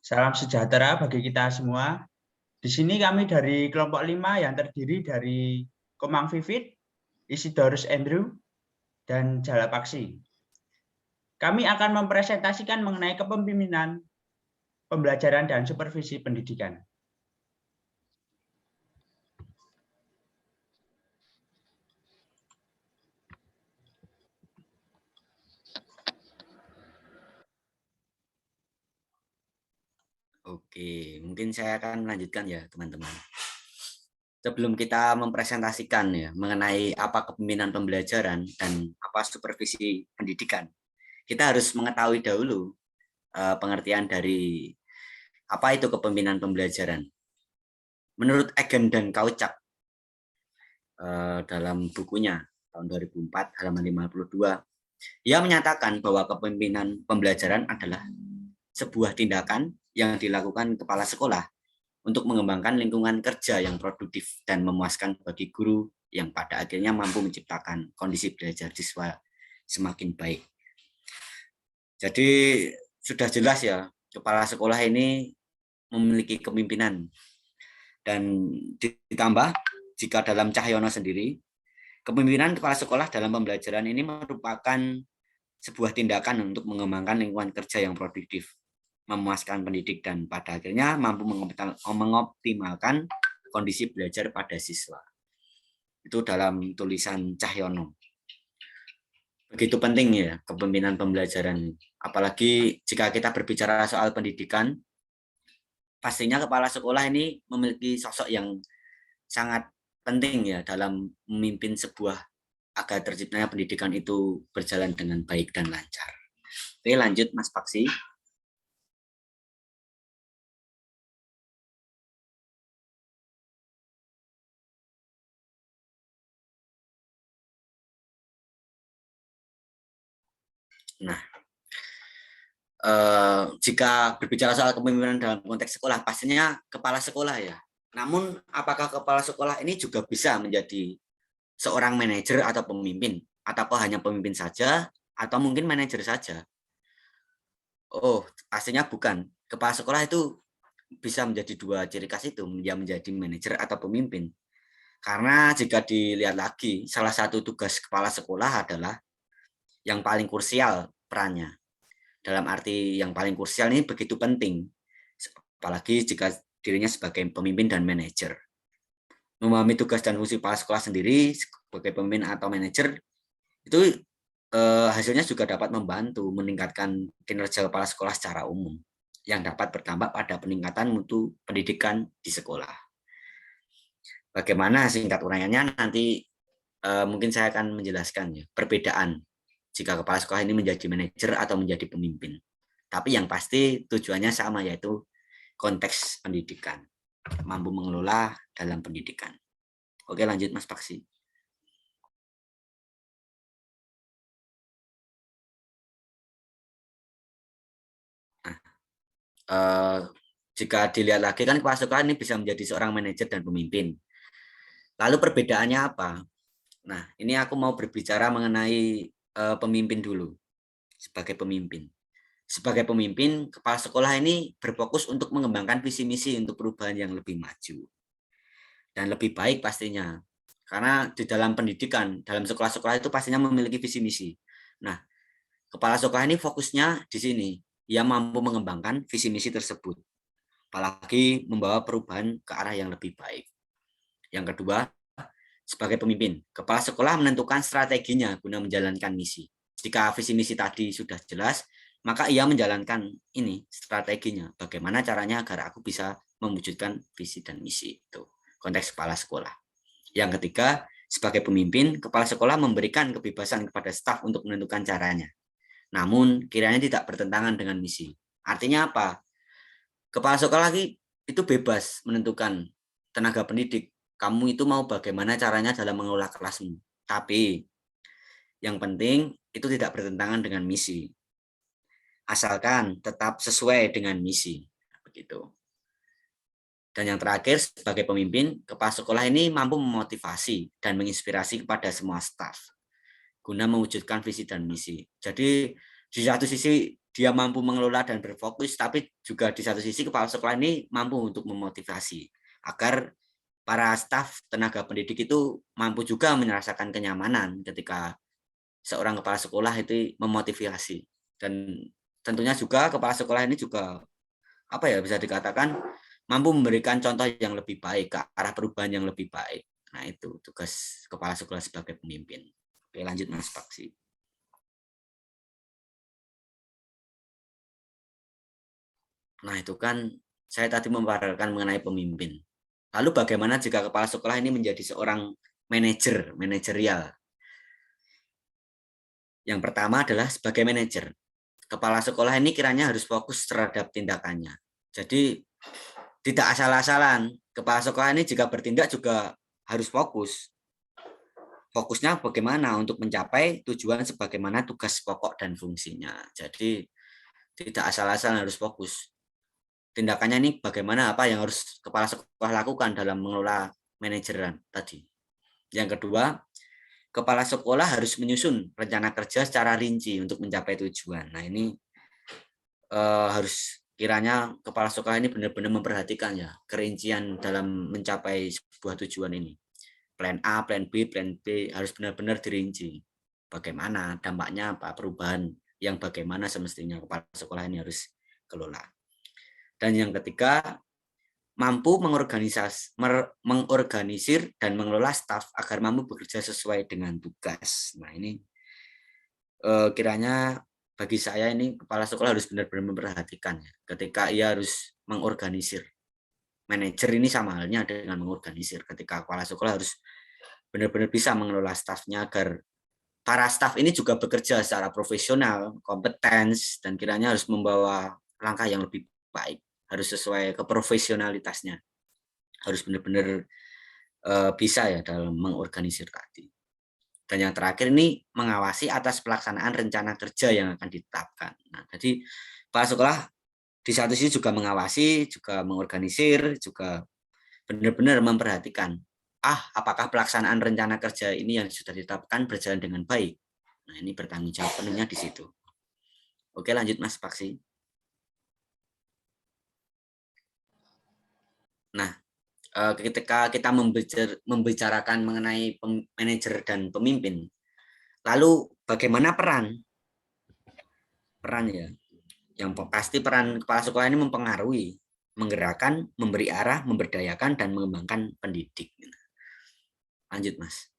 Salam sejahtera bagi kita semua. Di sini kami dari kelompok 5 yang terdiri dari Komang Vivit, Isidorus Andrew, dan Jalapaksi. Kami akan mempresentasikan mengenai kepemimpinan, pembelajaran, dan supervisi pendidikan. Oke, mungkin saya akan melanjutkan ya teman-teman. Sebelum kita mempresentasikan ya mengenai apa kepemimpinan pembelajaran dan apa supervisi pendidikan, kita harus mengetahui dahulu pengertian dari apa itu kepemimpinan pembelajaran. Menurut Egan dan Kauchak dalam bukunya tahun 2004 halaman 52, ia menyatakan bahwa kepemimpinan pembelajaran adalah sebuah tindakan yang dilakukan kepala sekolah untuk mengembangkan lingkungan kerja yang produktif dan memuaskan bagi guru yang pada akhirnya mampu menciptakan kondisi belajar siswa semakin baik. Jadi sudah jelas ya, kepala sekolah ini memiliki kepemimpinan. Dan ditambah jika dalam Cahyono sendiri, kepemimpinan kepala sekolah dalam pembelajaran ini merupakan sebuah tindakan untuk mengembangkan lingkungan kerja yang produktif, memuaskan pendidik, dan pada akhirnya mampu mengoptimalkan kondisi belajar pada siswa. Itu dalam tulisan Cahyono. Begitu penting ya kepemimpinan pembelajaran. Apalagi jika kita berbicara soal pendidikan, pastinya kepala sekolah ini memiliki sosok yang sangat penting ya dalam memimpin sebuah agar terciptanya pendidikan itu berjalan dengan baik dan lancar. Oke, lanjut Mas Paksi. Nah, jika berbicara soal kepemimpinan dalam konteks sekolah, pastinya kepala sekolah ya. Namun, apakah kepala sekolah ini juga bisa menjadi seorang manajer atau pemimpin? Ataukah hanya pemimpin saja, atau mungkin manajer saja? Oh, pastinya bukan. Kepala sekolah itu bisa menjadi dua ciri khas itu, yang menjadi manajer atau pemimpin. Karena jika dilihat lagi, salah satu tugas kepala sekolah adalah yang paling krusial perannya. Dalam arti yang paling krusial ini begitu penting, apalagi jika dirinya sebagai pemimpin dan manajer. Memahami tugas dan fungsi kepala sekolah sendiri sebagai pemimpin atau manajer itu hasilnya juga dapat membantu meningkatkan kinerja kepala sekolah secara umum yang dapat berdampak pada peningkatan mutu pendidikan di sekolah. Bagaimana singkat uraiannya nanti mungkin saya akan menjelaskan ya perbedaan jika kepala sekolah ini menjadi manajer atau menjadi pemimpin. Tapi yang pasti tujuannya sama, yaitu konteks pendidikan, mampu mengelola dalam pendidikan. Oke, lanjut Mas Paksi. Nah, jika dilihat lagi kan kepala sekolah ini bisa menjadi seorang manajer dan pemimpin. Lalu perbedaannya apa? Nah, ini aku mau berbicara mengenai pemimpin dulu. Sebagai pemimpin. Sebagai pemimpin, kepala sekolah ini berfokus untuk mengembangkan visi misi untuk perubahan yang lebih maju dan lebih baik pastinya. Karena di dalam pendidikan, dalam sekolah-sekolah itu pastinya memiliki visi misi. Nah, kepala sekolah ini fokusnya di sini. Ia mampu mengembangkan visi misi tersebut. Apalagi membawa perubahan ke arah yang lebih baik. Yang kedua, sebagai pemimpin, kepala sekolah menentukan strateginya guna menjalankan misi. Jika visi misi tadi sudah jelas, maka ia menjalankan ini strateginya. Bagaimana caranya agar aku bisa mewujudkan visi dan misi itu. Konteks kepala sekolah. Yang ketiga, sebagai pemimpin, kepala sekolah memberikan kebebasan kepada staf untuk menentukan caranya. Namun, kiranya tidak bertentangan dengan misi. Artinya apa? Kepala sekolah itu bebas menentukan tenaga pendidik. Kamu itu mau bagaimana caranya dalam mengelola kelasmu. Tapi yang penting itu tidak bertentangan dengan misi. Asalkan tetap sesuai dengan misi. Begitu. Dan yang terakhir, sebagai pemimpin, kepala sekolah ini mampu memotivasi dan menginspirasi kepada semua staf guna mewujudkan visi dan misi. Jadi di dia mampu mengelola dan berfokus, tapi juga di satu sisi kepala sekolah ini mampu untuk memotivasi agar para staf tenaga pendidik itu mampu juga merasakan kenyamanan ketika seorang kepala sekolah itu memotivasi. Dan tentunya juga kepala sekolah ini juga bisa dikatakan mampu memberikan contoh yang lebih baik ke arah perubahan yang lebih baik. Nah, itu tugas kepala sekolah sebagai pemimpin. Oke, lanjut Mas Paksi. Nah, itu kan saya tadi memaparkan mengenai pemimpin. Lalu bagaimana jika kepala sekolah ini menjadi seorang manajerial? Yang pertama adalah sebagai manajer. Kepala sekolah ini kiranya harus fokus terhadap tindakannya. Jadi tidak asal-asalan. Kepala sekolah ini jika bertindak juga harus fokus. Fokusnya bagaimana untuk mencapai tujuan sebagaimana tugas pokok dan fungsinya. Jadi tidak asal-asalan harus fokus. Tindakannya ini bagaimana, apa yang harus kepala sekolah lakukan dalam mengelola manajeran tadi. Yang kedua, kepala sekolah harus menyusun rencana kerja secara rinci untuk mencapai tujuan. Nah, ini harus kiranya kepala sekolah ini benar-benar memperhatikan ya kerincian dalam mencapai sebuah tujuan ini. Plan A, plan B, plan B harus benar-benar dirinci. Bagaimana dampaknya, apa perubahan yang bagaimana semestinya kepala sekolah ini harus kelola. Dan yang ketiga, mampu mengorganisir dan mengelola staf agar mampu bekerja sesuai dengan tugas. Nah, ini kiranya bagi saya ini kepala sekolah harus benar-benar memperhatikan ya, ketika ia harus mengorganisir. Manajer ini sama halnya dengan mengorganisir. Ketika kepala sekolah harus benar-benar bisa mengelola stafnya agar para staf ini juga bekerja secara profesional, kompeten, dan kiranya harus membawa langkah yang lebih baik. Harus sesuai keprofesionalitasnya. Harus benar-benar bisa ya dalam mengorganisir tadi. Dan yang terakhir ini mengawasi atas pelaksanaan rencana kerja yang akan ditetapkan. Nah, jadi kepala sekolah di satu sisi juga mengawasi, juga mengorganisir, juga benar-benar memperhatikan apakah pelaksanaan rencana kerja ini yang sudah ditetapkan berjalan dengan baik. Nah, ini bertanggung jawab penuhnya di situ. Oke, lanjut Mas Paksi. Nah, ketika kita membicarakan mengenai manajer dan pemimpin, lalu bagaimana peran ya? Yang pasti peran kepala sekolah ini mempengaruhi, menggerakkan, memberi arah, memberdayakan, dan mengembangkan pendidik. Lanjut Mas.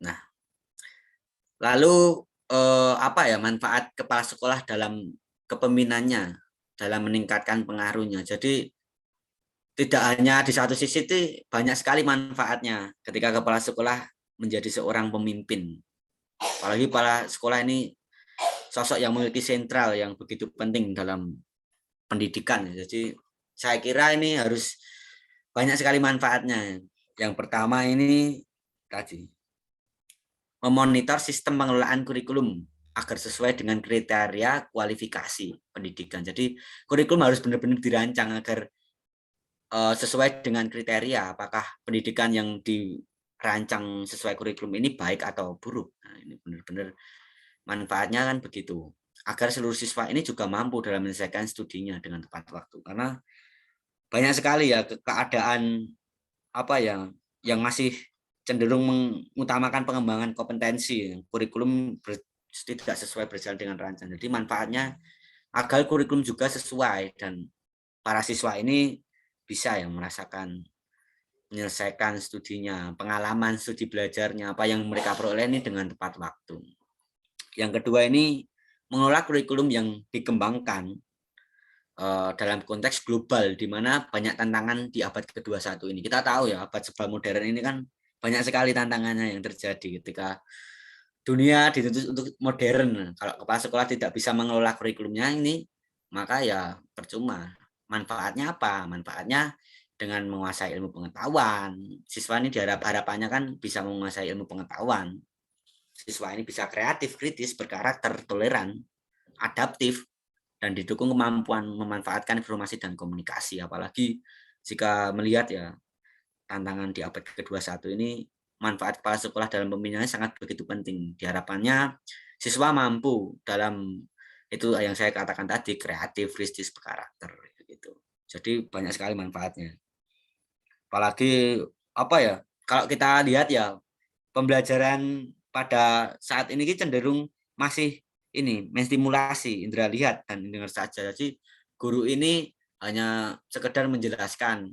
Nah, lalu manfaat kepala sekolah dalam kepemimpinannya, dalam meningkatkan pengaruhnya. Jadi tidak hanya di satu sisi, itu banyak sekali manfaatnya ketika kepala sekolah menjadi seorang pemimpin. Apalagi kepala sekolah ini sosok yang memiliki sentral yang begitu penting dalam pendidikan. Jadi saya kira ini harus banyak sekali manfaatnya. Yang pertama ini tadi memonitor sistem pengelolaan kurikulum agar sesuai dengan kriteria kualifikasi pendidikan. Jadi kurikulum harus benar-benar dirancang agar sesuai dengan kriteria apakah pendidikan yang dirancang sesuai kurikulum ini baik atau buruk. Nah, ini benar-benar manfaatnya kan begitu. Agar seluruh siswa ini juga mampu dalam menyelesaikan studinya dengan tepat waktu. Karena banyak sekali ya keadaan yang masih cenderung mengutamakan pengembangan kompetensi. Kurikulum tidak sesuai berjalan dengan rencana. Jadi manfaatnya agar kurikulum juga sesuai dan para siswa ini bisa ya merasakan menyelesaikan studinya, pengalaman studi belajarnya, apa yang mereka peroleh ini dengan tepat waktu. Yang kedua ini mengelola kurikulum yang dikembangkan dalam konteks global, di mana banyak tantangan di abad ke-21 ini. Kita tahu ya, abad serba modern ini kan banyak sekali tantangannya yang terjadi ketika dunia dituntut untuk modern. Kalau kepala sekolah tidak bisa mengelola kurikulumnya ini, maka ya percuma. Manfaatnya apa? Manfaatnya dengan menguasai ilmu pengetahuan. Siswa ini harapannya kan bisa menguasai ilmu pengetahuan. Siswa ini bisa kreatif, kritis, berkarakter, toleran, adaptif, dan didukung kemampuan memanfaatkan informasi dan komunikasi. Apalagi jika melihat ya tantangan di abad ke-21 ini, manfaat kepala sekolah dalam pembinaannya sangat begitu penting. Diharapannya siswa mampu dalam itu yang saya katakan tadi, kreatif, kritis, berkarakter gitu. Jadi banyak sekali manfaatnya. Apalagi apa ya? Kalau kita lihat ya, pembelajaran pada saat ini cenderung masih ini menstimulasi indera lihat dan dengar saja. Jadi guru ini hanya sekedar menjelaskan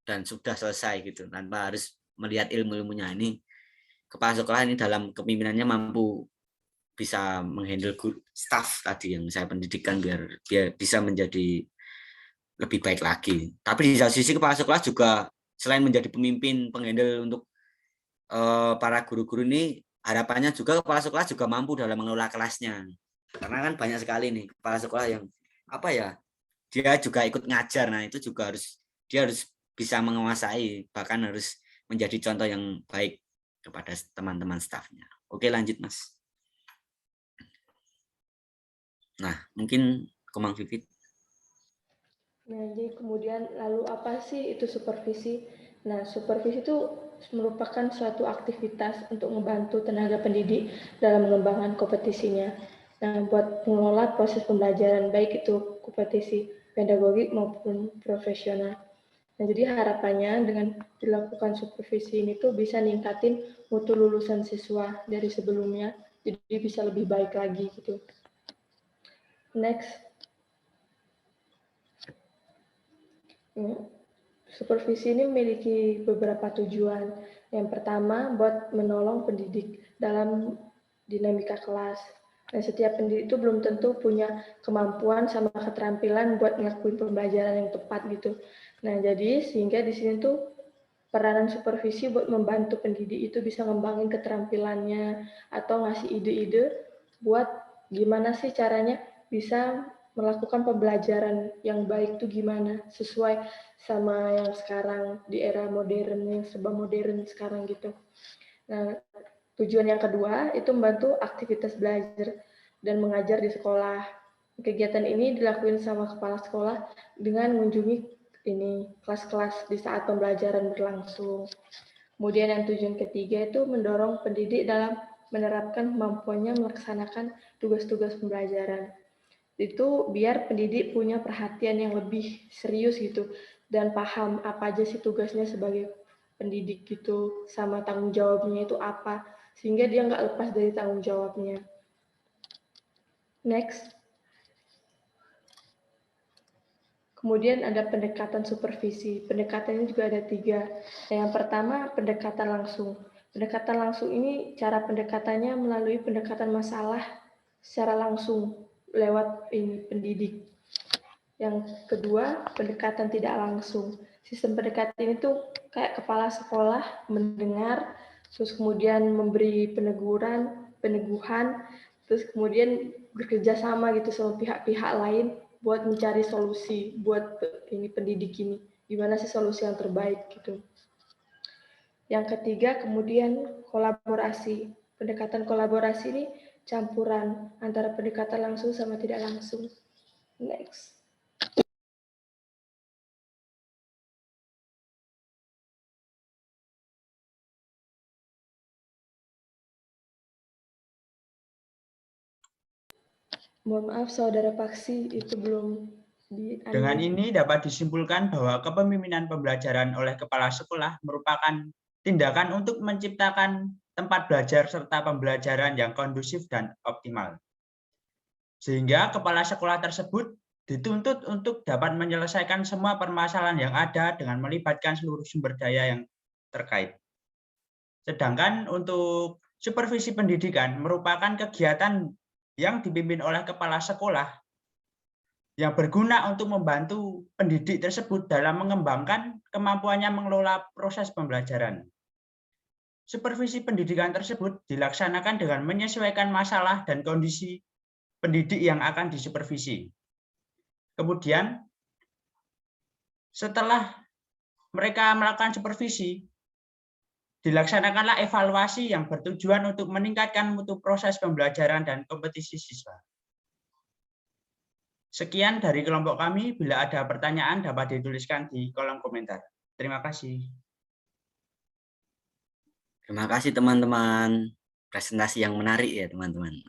dan sudah selesai gitu, tanpa harus melihat ilmu-ilmunya. Ini kepala sekolah ini dalam kepemimpinannya mampu bisa menghandle staff tadi yang saya pendidikan biar bisa menjadi lebih baik lagi. Tapi di satu sisi kepala sekolah juga selain menjadi pemimpin penghandle untuk para guru-guru ini, harapannya juga kepala sekolah juga mampu dalam mengelola kelasnya. Karena kan banyak sekali nih kepala sekolah yang apa ya, dia juga ikut ngajar. Nah, itu juga dia harus bisa menguasai, bahkan harus menjadi contoh yang baik kepada teman-teman stafnya. Oke, lanjut Mas. Nah, mungkin Komang Vivit. Nah, jadi kemudian lalu apa sih itu supervisi? Nah, supervisi itu merupakan suatu aktivitas untuk membantu tenaga pendidik dalam mengembangkan kompetisinya. Nah, buat mengelola proses pembelajaran baik itu kompetisi pedagogik maupun profesional. Nah, jadi harapannya dengan dilakukan supervisi ini tuh bisa ningkatin mutu lulusan siswa dari sebelumnya, jadi bisa lebih baik lagi gitu. Next. Supervisi ini memiliki beberapa tujuan. Yang pertama, buat menolong pendidik dalam dinamika kelas. Dan setiap pendidik itu belum tentu punya kemampuan sama keterampilan buat ngelakuin pembelajaran yang tepat gitu. Nah, jadi sehingga di sini tuh peranan supervisi buat membantu pendidik itu bisa ngembangin keterampilannya atau ngasih ide-ide buat gimana sih caranya bisa melakukan pembelajaran yang baik tuh gimana sesuai sama yang sekarang di era modern yang serba modern sekarang gitu. Nah, tujuan yang kedua itu membantu aktivitas belajar dan mengajar di sekolah. Kegiatan ini dilakukan sama kepala sekolah dengan mengunjungi kelas-kelas di saat pembelajaran berlangsung. Kemudian yang tujuan ketiga itu mendorong pendidik dalam menerapkan kemampuannya melaksanakan tugas-tugas pembelajaran. Itu biar pendidik punya perhatian yang lebih serius gitu dan paham apa aja sih tugasnya sebagai pendidik gitu sama tanggung jawabnya itu apa sehingga dia nggak lepas dari tanggung jawabnya. Next. Kemudian ada pendekatan supervisi. Pendekatan ini juga ada 3. Yang pertama pendekatan langsung. Pendekatan langsung ini cara pendekatannya melalui pendekatan masalah secara langsung lewat pendidik. Yang kedua, pendekatan tidak langsung. Sistem pendekatan ini tuh kayak kepala sekolah mendengar, terus kemudian memberi peneguhan, terus kemudian bekerja sama gitu sama pihak-pihak lain buat mencari solusi buat pendidik ini. Gimana sih solusi yang terbaik gitu. Yang ketiga, kemudian kolaborasi. Pendekatan kolaborasi ini campuran antara pendekatan langsung sama tidak langsung. Next. Mohon maaf, Saudara Paksi, itu belum di-unmute. Dengan ini dapat disimpulkan bahwa kepemimpinan pembelajaran oleh kepala sekolah merupakan tindakan untuk menciptakan tempat belajar serta pembelajaran yang kondusif dan optimal. Sehingga kepala sekolah tersebut dituntut untuk dapat menyelesaikan semua permasalahan yang ada dengan melibatkan seluruh sumber daya yang terkait. Sedangkan untuk supervisi pendidikan merupakan kegiatan yang dipimpin oleh kepala sekolah yang berguna untuk membantu pendidik tersebut dalam mengembangkan kemampuannya mengelola proses pembelajaran. Supervisi pendidikan tersebut dilaksanakan dengan menyesuaikan masalah dan kondisi pendidik yang akan disupervisi. Kemudian, setelah mereka melakukan supervisi, dilaksanakanlah evaluasi yang bertujuan untuk meningkatkan mutu proses pembelajaran dan kompetisi siswa. Sekian dari kelompok kami. Bila ada pertanyaan dapat dituliskan di kolom komentar. Terima kasih. Terima kasih teman-teman. Presentasi yang menarik ya teman-teman.